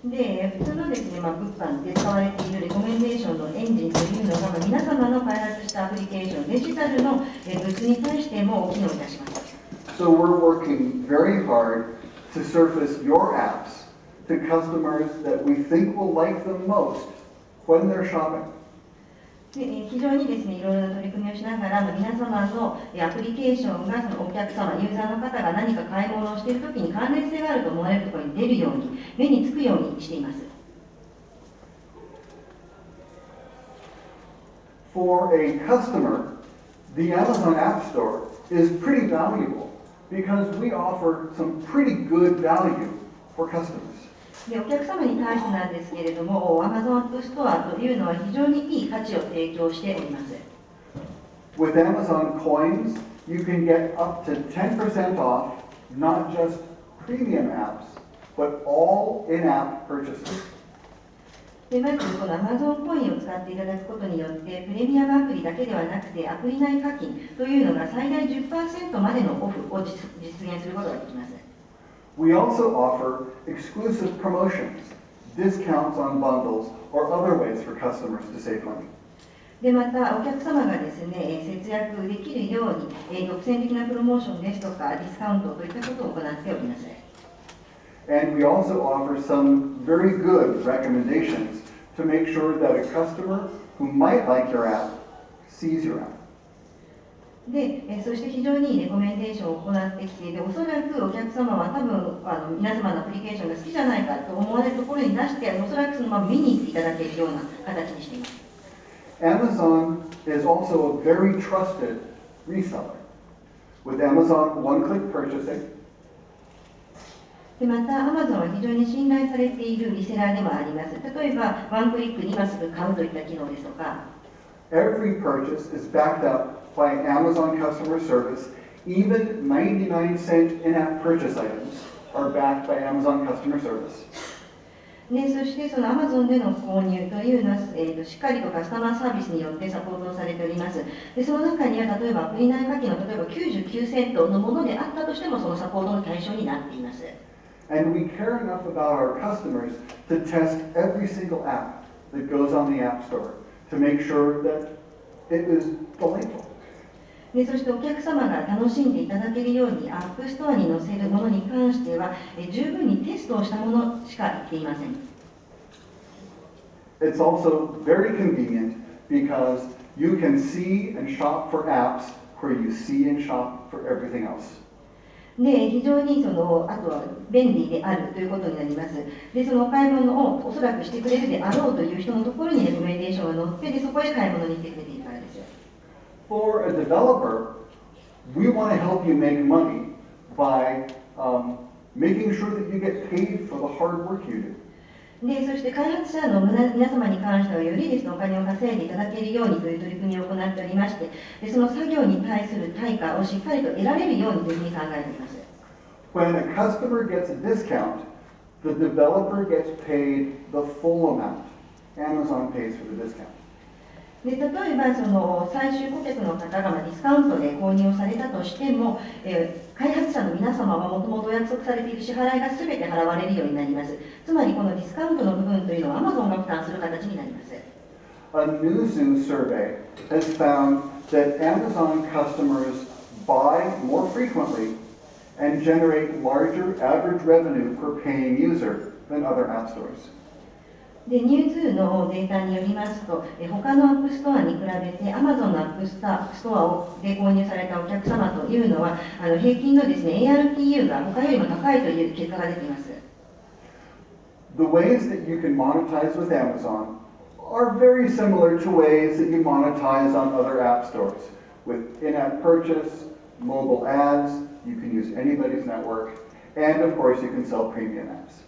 で、普通のですね、物販で使われているレコメンデーションのエンジンというのが、皆様の開発したアプリケーション、デジタルのグッズに対しても機能いたします。So we're working very hard to surface your apps to customers that we think will like them most when they're shopping. で非常にですね、いろいろな取り組みをしながら、皆様のアプリケーションがそのお客様、ユーザーの方が何か買い物をしているときに関連性があると思われるところに出るように、目につくようにしています。For a customer, the Amazon App Store is pretty valuable because we offer some pretty good value for customers. でお客様に対してなんですけれども、Amazon App Store というのは非常にいい価値を提供しております。With Amazon Coins, you can get up to 10% off not just premium apps, but all in-app purchases. でまずこの Amazon コインを使っていただくことによって、プレミアムアプリだけではなくて、アプリ内課金というのが最大 10% までのオフを実現することができます。We also offer exclusive promotions, discounts on bundles, or other ways for customers to save money. でまた、お客様がですね、節約できるように、独占的なプロモーションですとか、ディスカウントといったことを行っております。And we also offer some very good recommendations to make sure that a customer who might like your app sees your app. でそして非常にいいレコメンデーションを行ってきて、でおそらくお客様は多分皆様のアプリケーションが好きじゃないかと思われるところに出して、おそらくそのまま見に行っていただけるような形にしています。Amazon is also a very trusted reseller. With Amazon one-click purchasing, でまた、Amazon は非常に信頼されているリセラーでもあります。例えば、ワンクリックに今すぐ買うといった機能ですとか、every purchase is backed up by Amazon customer service. Even 99-cent in-app purchase items are backed by Amazon customer service. でそしてその Amazon での購入というのは、しっかりとカスタマーサービスによってサポートされております。でその中には例えばアプリ内課金の例えば99セントのものであったとしても、そのサポートの対象になっています。And we care enough about our customers to test every single app that goes on the App Store to make sure that it is delightful. でそしてお客様が楽しんでいただけるように、アップストアに載せるものに関しては、十分にテストをしたものしか言っていません。It's also very convenient because you can see and shop for apps where you see and shop for everything else. で非常にあとは便利であるということになります。でそのお買い物をおそらくしてくれるであろうという人のところにレコメンデーションが載って、でそこで買い物に行ってくれているからです。For a developer, we want to help you make money by making sure that you get paid for the hard work you do. でそして開発者の皆様に関しては、よりですね、お金を稼いでいただけるようにという取り組みを行っておりまして、でその作業に対する対価をしっかりと得られるようにというふうに考えています。When a customer gets a discount, the developer gets paid the full amount. Amazon pays for the discount. で例えばその最終顧客の方がディスカウントで購入をされたとしても、開発者の皆様はもともとお約束されている支払いが全て払われるようになります。つまりこのディスカウントの部分というのは Amazon が負担する形になります。A Newzoo survey has found that Amazon customers buy more frequently and generate larger average revenue per paying user than other app stores. でニューズーのデータによりますと、他のアップストアに比べて Amazon のアップストアで購入されたお客様というのは、平均のですね ARPU が他よりも高いという結果が出ています。The ways that you can monetize with Amazon are very similar to ways that you monetize on other app stores. With in-app purchase, mobile ads, you can use anybody's network, and of course you can sell premium apps.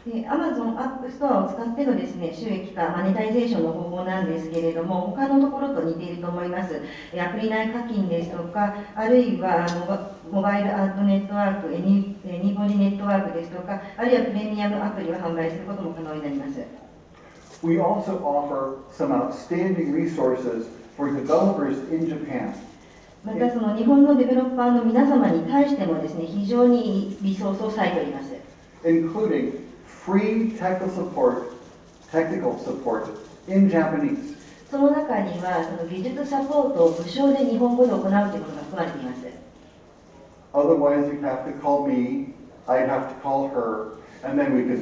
Amazon App Store を使ってのですね、収益化、マネタイゼーションの方法なんですけれども、他のところと似ていると思います。アプリ内課金ですとか、あるいはモバイルアッドネットワーク、エニボディネットワークですとか、あるいはプレミアムアプリを販売することも可能になります。We also offer some outstanding resources for developers in Japan. またその日本のデベロッパーの皆様に対してもですね、非常にいいリソースを割いております。Including free technical support in Japanese. その中にはその技術サポートを無償で日本語で行うということが含まれています。Otherwise, you'd have to call me, I'd have to call her, and then we could.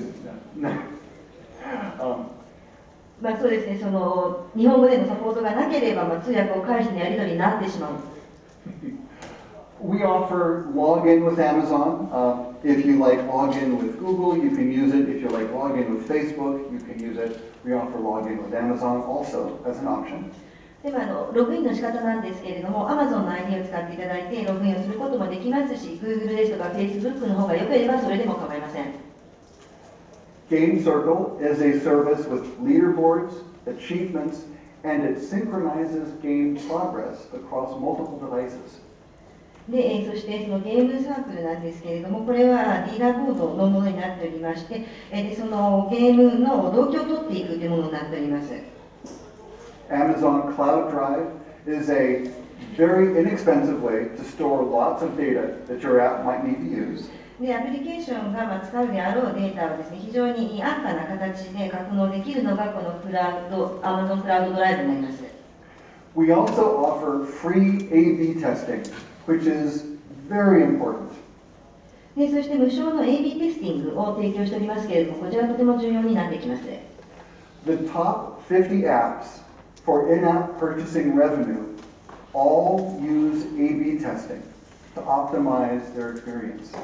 そうですね、その日本語でのサポートがなければ、通訳を介してのやり取りになってしまう。We offer login with Amazon. If you like login with Google, you can use it. If you like login with Facebook, you can use it. We offer login with Amazon also as an option. でログインの仕方なんですけれども、Amazon の ID を使っていただいて、ログインをすることもできますし、Google ですとか Facebook の方がよければそれでも構いません。Game Circle is a service with leaderboards, achievements, and it synchronizes game progress across multiple devices. でそしてそのゲームサークルなんですけれども、これはリーダーボードのものになっておりまして、でそのゲームの動機を取っていくというものになっております。Amazon Cloud Drive is a very inexpensive way to store lots of data that your app might need to use. でアプリケーションが使うであろうデータをですね、非常に安価な形で格納できるのがこのクラウド、Amazon クラウドドライブになります。We also offer free A/B testing, which is very important. でそして無償の AB テスティングを提供しておりますけれども、こちらとても重要になってきます。The top 50 apps for in-app purchasing revenue all use A/B testing to optimize their experience.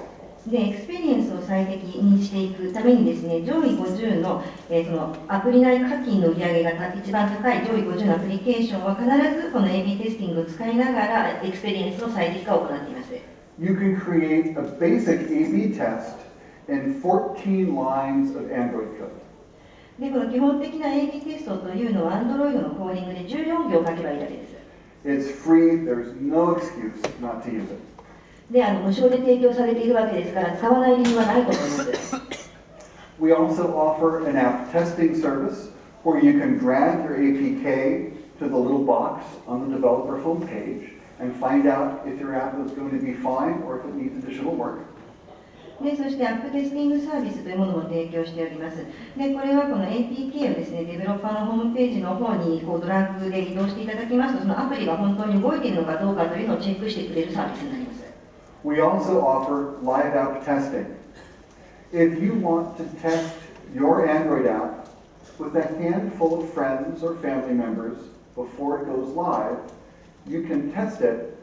でエクスペリエンスを最適にしていくためにですね、上位50の、そのアプリ内課金の売り上げが一番高い上位50のアプリケーションは必ずこの AB テスティングを使いながらエクスペリエンスの最適化を行っています。You can create a basic A/B test in 14 lines of Android code. でこの基本的な AB テストというのは Android のコーディングで14行書けばいいだけです。It's free, there's no excuse not to use it. で無償で提供されているわけですから使わない理由はないと思います。We also offer an app testing service where you can drag your APK to the little box on the developer homepage and find out if your app is going to be fine or if it needs additional work. でそしてアップテスティングサービスというものも提供しております。でこれはこの APK をですね、デベロッパーのホームページの方にドラッグで移動していただきますと、そのアプリが本当に動いているのかどうかというのをチェックしてくれるサービスになります。We also offer live app testing. If you want to test your Android app with a handful of friends or family members before it goes live, you can test it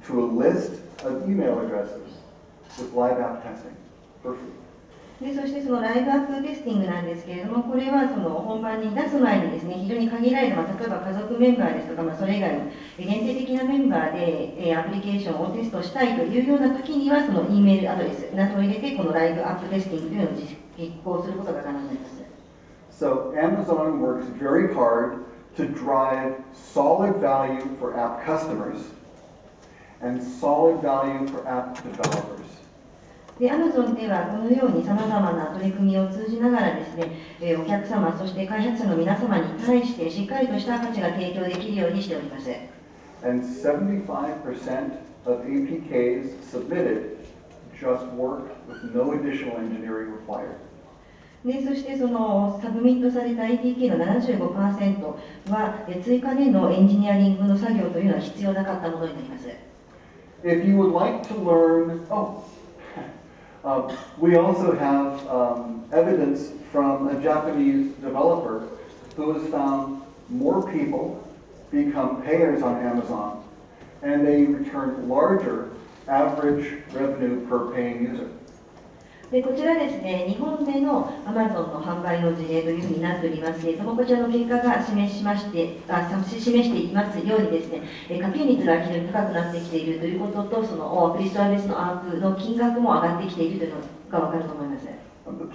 to a list of email addresses with live app testing for free. でそしてそのライブアップテスティングなんですけれども、これはその本番に出す前にですね、非常に限られた、例えば家族メンバーですとか、それ以外の限定的なメンバーでアプリケーションをテストしたいというような時には、その E メールアドレスなどを入れて、このライブアップテスティングというのを実行することが可能になります。So Amazon works very hard to drive solid value for app customers and solid value for app developers. で Amazon ではこのようにさまざまな取り組みを通じながらですね、お客様、そして開発者の皆様に対してしっかりとした価値が提供できるようにしております。And 75% of APKs submitted just work with no additional engineering required. でそしてそのサブミットされた APK の 75% は追加でのエンジニアリングの作業というのは必要なかったものになります。If you would like to learn, we also have evidence from a Japanese developer who has found more people become payers on Amazon and they return larger average revenue per paying user. でこちらですね、日本での Amazon の販売の事例というふうになっておりますけれども、こちらの結果が示していますようにですね、課金率が非常に高くなってきているということと、そのアプリストアベースのアップの金額も上がってきているというのが分かると思います。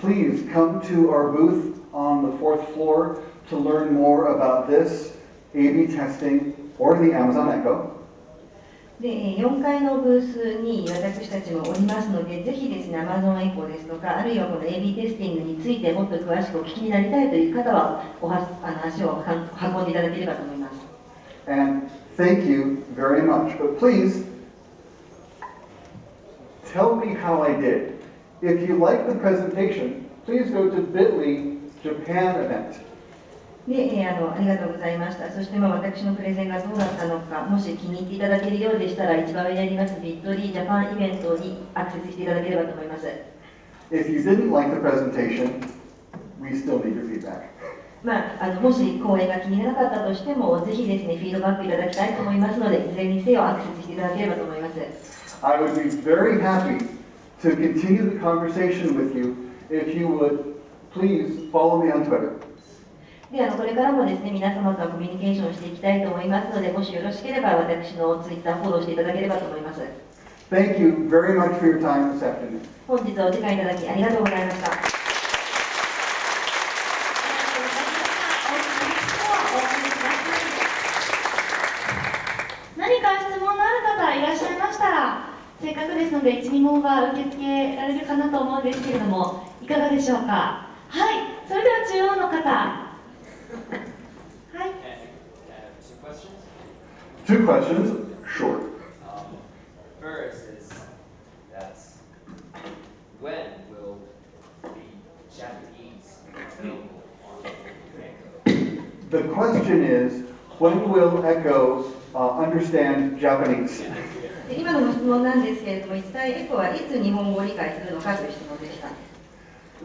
Please come to our booth on the 4th floor to learn more about this A/B testing or the Amazon Echo. で4階のブースに私たちもおりますので、ぜひですね、Amazon エコーですとか、あるいはこの AB テスティングについてもっと詳しくお聞きになりたいという方は、足を運んでいただければと思います。And thank you very much. But please tell me how I did. If you like the presentation, please go to bit.ly Japan event. でありがとうございました。そして私のプレゼンがどうだったのか、もし気に入っていただけるようでしたら、一番上にあります bit.ly ジャパンイベントにアクセスしていただければと思います。If you didn't like the presentation, we still need your feedback. もし講演が気にならなかったとしても、ぜひですね、フィードバックいただきたいと思いますので、いずれにせよアクセスしていただければと思います。I would be very happy to continue the conversation with you if you would please follow me on Twitter. でこれからもですね、皆様とはコミュニケーションしていきたいと思いますので、もしよろしければ私のツイッターフォローしていただければと思います。Thank you very much for your time this afternoon. 本日はお時間いただきありがとうございました。何か質問のある方いらっしゃいましたら、せっかくですので1、2問は受け付けられるかなと思うんですけれども、いかがでしょうか。はい、それでは中央の方。はい。Two questions, short. First is that when will the Japanese available on Echo? The question is, when will Echo understand Japanese? で今の質問なんですけれども、一体エコはいつ日本語を理解するのかという質問でした。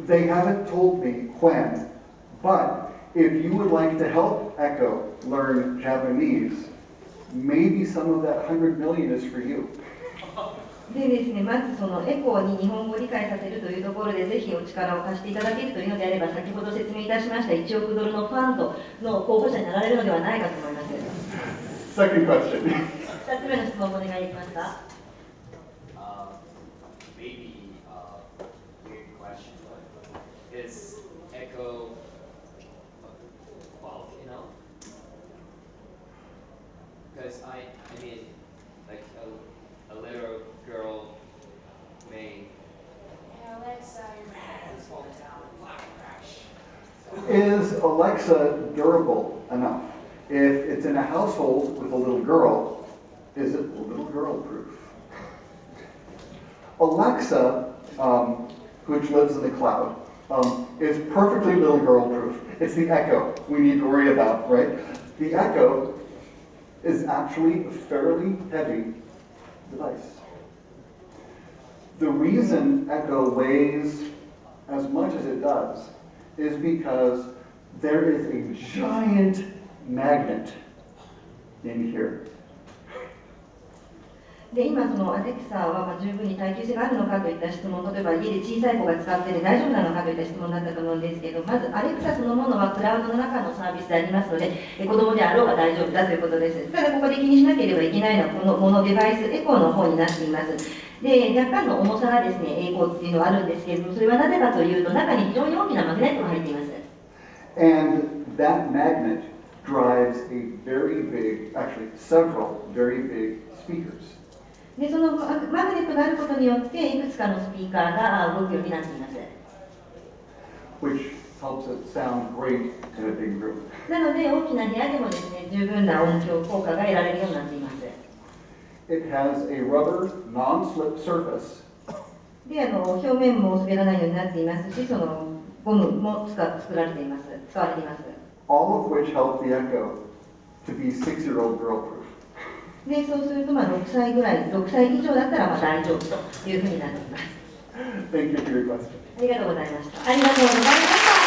They haven't told me when, but if you would like to help Echo learn Japanese, maybe some of that 100 million is for you. でですね、まずそのエコに日本語を理解させるというところで、ぜひお力を貸していただけるというのであれば、先ほど説明いたしました1億ドルのファンドの候補者になられるのではないかと思います。Second question. 2つ目の質問をお願いできますか。Maybe a weird question, but is Echo volcano? Because I mean, like a little girl may. Hey Alexa, your man is falling down, black crash. Is Alexa durable enough? If it's in a household with a little girl, is it little girl proof? Alexa, which lives in the cloud, is perfectly little girl proof. It's the Echo we need to worry about, right? The Echo is actually a fairly heavy device. The reason Echo weighs as much as it does is because there is a giant magnet in here. で今そのアレクサは十分に耐久性があるのかといった質問、例えば家で小さい子が使ってて大丈夫なのかといった質問だったと思うんですけど、まずアレクサそのものはクラウドの中のサービスでありますので、子供であろうが大丈夫だということです。ただここで気にしなければいけないのはこのモノデバイスエコーの方になっています。で若干の重さがですね、エコーっていうのはあるんですけれども、それはなぜかというと中に非常に大きなマグネットが入っています。And that magnet drives a very big, actually several very big speakers. でそのマグネットがあることによっていくつかのスピーカーが動くようになっています。Which helps it sound great in a big room. なので大きな部屋でもですね、十分な音響効果が得られるようになっています。It has a rubber non-slip surface. で表面も滑らないようになっていますし、そのゴムも作られています。使われています。All of which help the Echo to be 6-year-old girl proof. でそうすると6歳ぐらい、6歳以上だったら大丈夫というふうになっています。Thank you for your question. ありがとうございました。ありがとうございました。